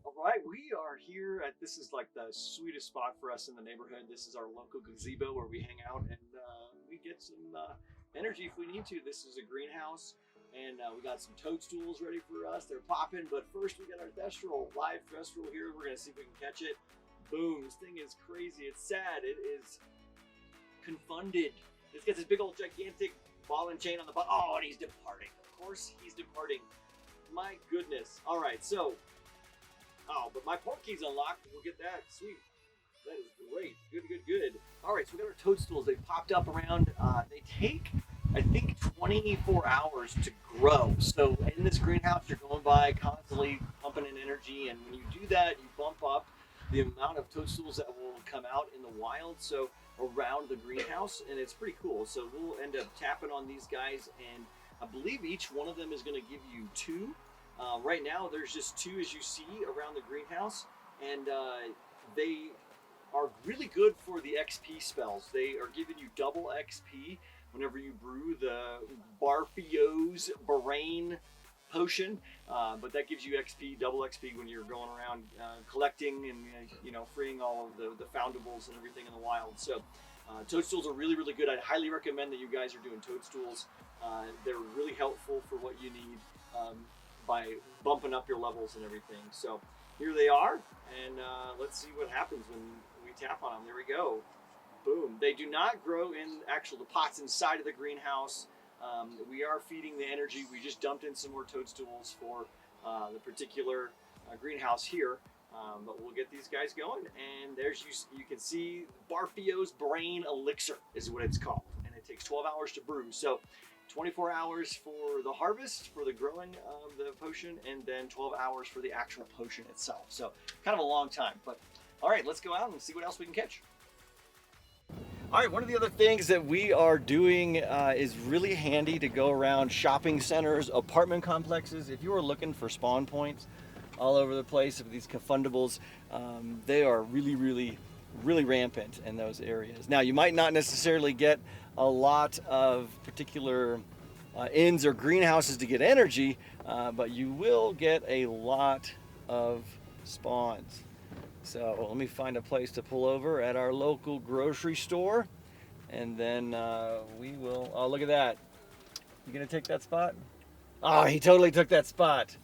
All right, we are here at this is like the sweetest spot for us in the neighborhood. This is our local gazebo where we hang out and we get some energy if we need to. This is a greenhouse and we got some toadstools ready for us. They're popping, but first we got our thestral, live thestral here. We're gonna see if we can catch it. Boom! This thing is crazy. It's sad. It is confunded. It's got this big old gigantic ball and chain on the butt. Oh, and he's departing. Of course, he's departing. My goodness. All right, so. Oh, but my port key's unlocked. We'll get that. Sweet. That is great. Good, good, good. All right, so we got our toadstools. They popped up around. They take, I think, 24 hours to grow. So in this greenhouse, you're going by constantly pumping in energy. And when you do that, you bump up the amount of toadstools that will come out in the wild. So around the greenhouse, and it's pretty cool. So we'll end up tapping on these guys, and I believe each one of them is going to give you two. Right now, there's just two, as you see, around the greenhouse, and they are really good for the XP spells. They are giving you double XP whenever you brew the Barfio's Brain potion, but that gives you XP, double XP when you're going around collecting and freeing all of the foundables and everything in the wild. So toadstools are really, really good. I'd highly recommend that you guys are doing toadstools. They're really helpful for what you need. By bumping up your levels and everything. So here they are, and let's see what happens when we tap on them. There we go. Boom. They do not grow in the pots inside of the greenhouse. We are feeding the energy. We just dumped in some more toadstools for the particular greenhouse here. But we'll get these guys going, and there's you can see Barfio's Brain Elixir is what it's called, and it takes 12 hours to brew. So 24 hours for the harvest, for the growing of the potion, and then 12 hours for the actual potion itself. So kind of a long time, but all right, let's go out and see what else we can catch. All right, one of the other things that we are doing is really handy to go around shopping centers, apartment complexes. If you are looking for spawn points all over the place of these confundables, they are really, really, really rampant in those areas. Now, you might not necessarily get a lot of particular inns or greenhouses to get energy, but you will get a lot of spawns. So let me find a place to pull over at our local grocery store, and then we will. Oh, look at that. You gonna take that spot? Oh, he totally took that spot.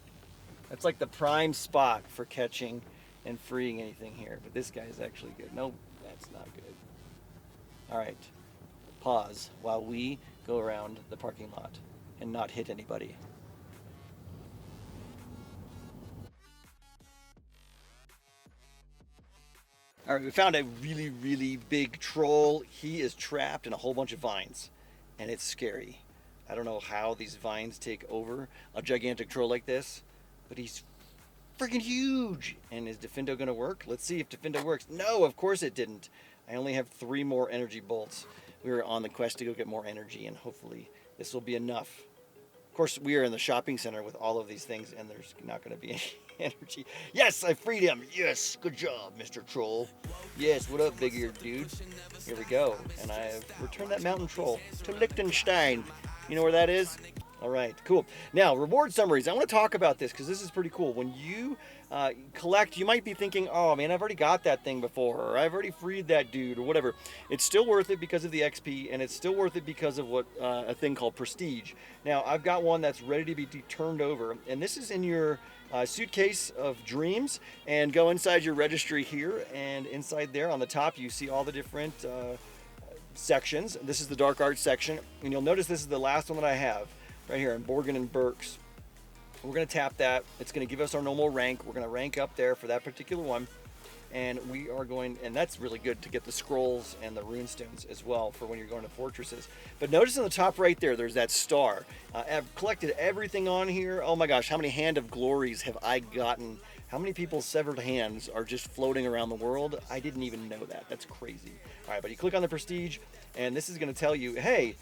That's like the prime spot for catching and freeing anything here, but this guy is actually good. Nope, that's not good. All right, pause while we go around the parking lot and not hit anybody. All right, we found a really, really big troll. He is trapped in a whole bunch of vines, and it's scary. I don't know how these vines take over a gigantic troll like this, but he's freaking huge. And is Defendo gonna work? Let's see if Defendo works. No, of course it didn't. I only have 3 more energy bolts. We were on the quest to go get more energy, and hopefully this will be enough. Of course, we are in the shopping center with all of these things, and there's not gonna be any energy. Yes, I freed him. Yes, good job, Mr. Troll. Yes, what up, big eared dude? Here we go. And I have returned that mountain troll to Liechtenstein. You know where that is? All right, cool. Now, reward summaries. I want to talk about this because this is pretty cool. When you collect, you might be thinking, oh man, I've already got that thing before, or I've already freed that dude, or whatever. It's still worth it because of the XP, and it's still worth it because of what a thing called prestige. Now, I've got one that's ready to be turned over, and this is in your suitcase of dreams, and go inside your registry here, and inside there on the top you see all the different sections. This is the dark arts section, and you'll notice this is the last one that I have right here in Borgen and Burks. We're going to tap that. It's going to give us our normal rank. We're going to rank up there for that particular one, and we are going, and that's really good to get the scrolls and the runestones as well for when you're going to fortresses. But notice on the top right there, there's that star. I've collected everything on here. Oh my gosh, how many Hand of Glories have I gotten? How many people's severed hands are just floating around the world? I didn't even know that. That's crazy. All right, but you click on the prestige, and this is going to tell you, hey,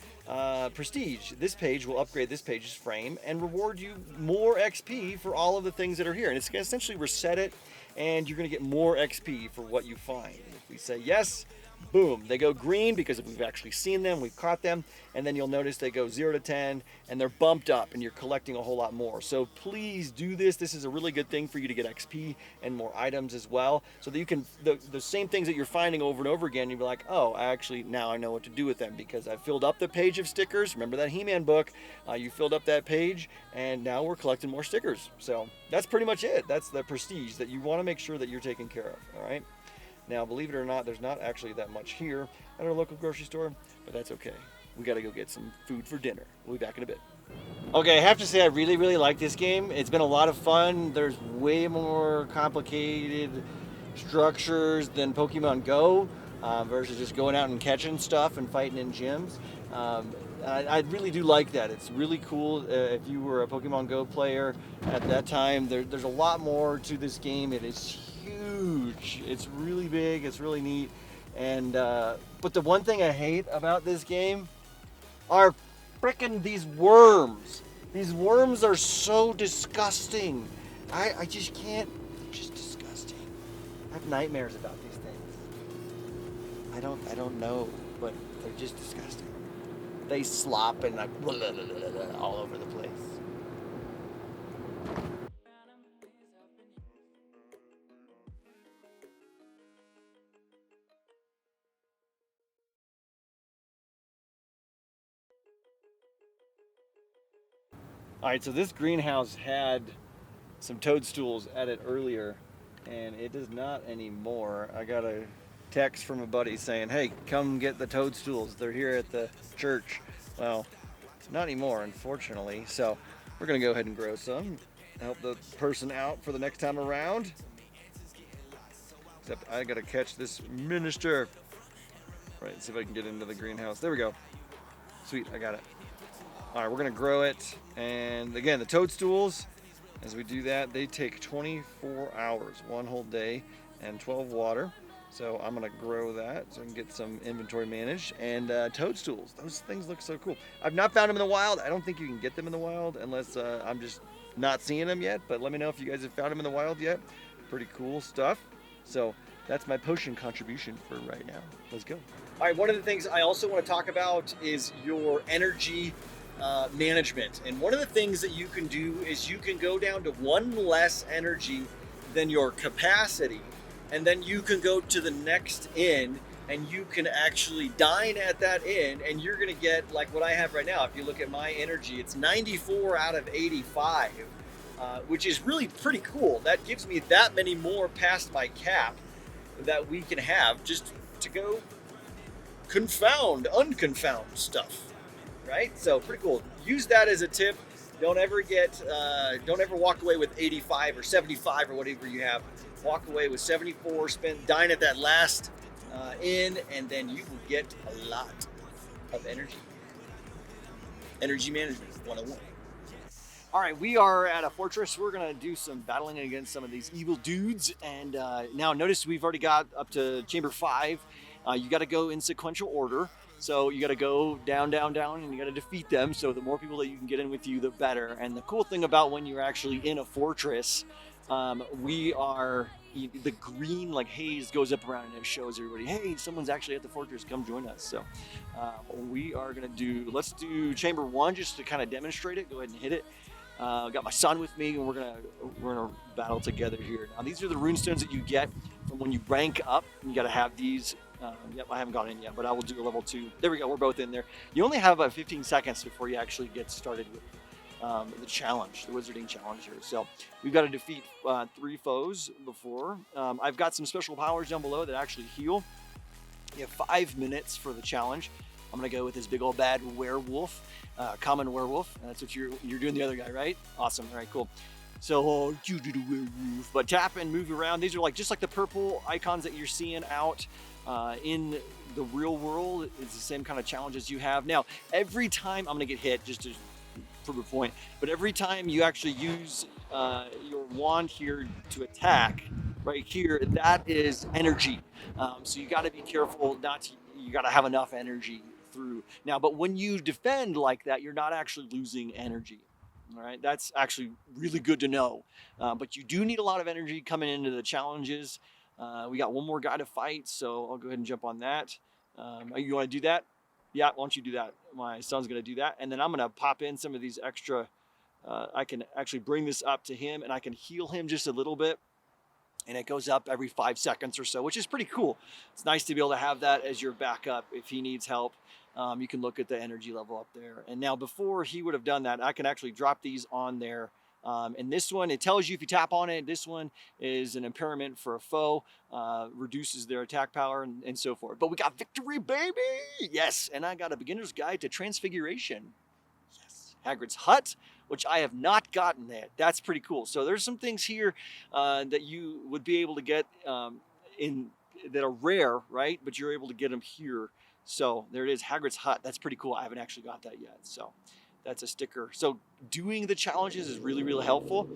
prestige, this page will upgrade this page's frame and reward you more XP for all of the things that are here. And it's going to essentially reset it, and you're going to get more XP for what you find. If we say yes, boom, they go green because we've actually seen them, we've caught them, and then you'll notice they go 0 to 10 and they're bumped up and you're collecting a whole lot more. So please do this. This is a really good thing for you to get XP and more items as well, so that you can, the same things that you're finding over and over again, you'll be like, oh, actually now I know what to do with them because I filled up the page of stickers. Remember that He-Man book? You filled up that page and now we're collecting more stickers. So that's pretty much it. That's the prestige that you want to make sure that you're taking care of, all right? Now, believe it or not, there's not actually that much here at our local grocery store, but that's okay. We got to go get some food for dinner. We'll be back in a bit. Okay, I have to say I really, really like this game. It's been a lot of fun. There's way more complicated structures than Pokemon Go versus just going out and catching stuff and fighting in gyms. I really do like that. It's really cool. If you were a Pokemon Go player at that time, there's a lot more to this game. It is huge. It's really big. It's really neat. And but the one thing I hate about this game are frickin' these worms. These worms are so disgusting. I just can't. They're just disgusting. I have nightmares about these things. I don't know, but they're just disgusting. They slop and like all over the place. All right, so this greenhouse had some toadstools at it earlier, and it does not anymore. I got a text from a buddy saying, hey, come get the toadstools. They're here at the church. Well, not anymore, unfortunately. So we're gonna go ahead and grow some, help the person out for the next time around. Except I gotta catch this minister. Right, see if I can get into the greenhouse. There we go. Sweet, I got it. All right, we're gonna grow it. And again, the toadstools, as we do that, they take 24 hours, one whole day, and 12 water. So I'm gonna grow that so I can get some inventory managed. And toadstools, those things look so cool. I've not found them in the wild. I don't think you can get them in the wild unless I'm just not seeing them yet. But let me know if you guys have found them in the wild yet. Pretty cool stuff. So that's my potion contribution for right now. Let's go. All right, one of the things I also want to talk about is your energy management. And one of the things that you can do is you can go down to one less energy than your capacity, and then you can go to the next inn and you can actually dine at that inn, and you're going to get like what I have right now. If you look at my energy, it's 94 out of 85, which is really pretty cool. That gives me that many more past my cap that we can have just to go unconfound stuff. Right? So pretty cool. Use that as a tip. Don't ever walk away with 85 or 75 or whatever you have. Walk away with 74, dine at that last inn, and then you will get a lot of energy. Energy management 101. All right, we are at a fortress. We're gonna do some battling against some of these evil dudes. And now notice we've already got up to chamber 5. You gotta go in sequential order. So you got to go down, and you got to defeat them. So the more people that you can get in with you, the better. And the cool thing about when you're actually in a fortress, the green like haze goes up around and it shows everybody, hey, someone's actually at the fortress. Come join us. So we are gonna let's do chamber 1 just to kind of demonstrate it. Go ahead and hit it. Got my son with me, and we're gonna battle together here. Now these are the runestones that you get from when you rank up. And you got to have these. Yep, I haven't gone in yet, but I will do a level 2. There we go, we're both in there. You only have about 15 seconds before you actually get started with the challenge, the wizarding challenge here. So we've got to defeat 3 foes before. I've got some special powers down below that actually heal. You have 5 minutes for the challenge. I'm gonna go with this big old bad werewolf, common werewolf. That's what you're doing the other guy, right? Awesome, all right, cool. So you do the werewolf, but tap and move around. These are just like the purple icons that you're seeing out in the real world. It's the same kind of challenges you have. Now, every time I'm gonna get hit, just to prove a point, but every time you actually use your wand here to attack, right here, that is energy. So you gotta be careful you gotta have enough energy through. Now, but when you defend like that, you're not actually losing energy. All right, that's actually really good to know. But you do need a lot of energy coming into the challenges. We got one more guy to fight, so I'll go ahead and jump on that. You want to do that? Yeah, why don't you do that? My son's going to do that. And then I'm going to pop in some of these extra. I can actually bring this up to him and I can heal him just a little bit. And it goes up every 5 seconds or so, which is pretty cool. It's nice to be able to have that as your backup if he needs help. You can look at the energy level up there. And now before he would have done that, I can actually drop these on there. And this one, it tells you if you tap on it. This one is an impairment for a foe, reduces their attack power and so forth. But we got victory, baby! Yes, and I got a beginner's guide to transfiguration. Yes, Hagrid's hut, which I have not gotten yet. That's pretty cool. So there's some things here that you would be able to get in that are rare, right? But you're able to get them here. So there it is, Hagrid's hut. That's pretty cool. I haven't actually got that yet. So that's a sticker. So doing the challenges is really, really helpful.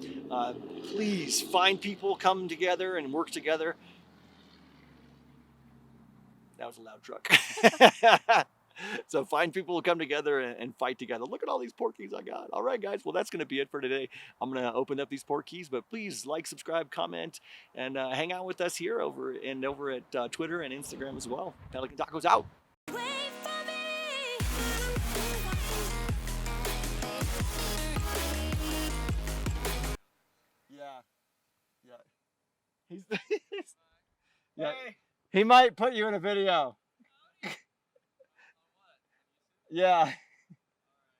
Please find people, come together and work together. That was a loud truck. So find people who come together and fight together. Look at all these port keys I got. All right, guys. Well, that's going to be it for today. I'm going to open up these port keys, but please like, subscribe, comment, and hang out with us here over at Twitter and Instagram as well. Pelican Tacos out. Yeah. He's yeah. Hey. He might put you in a video. Yeah.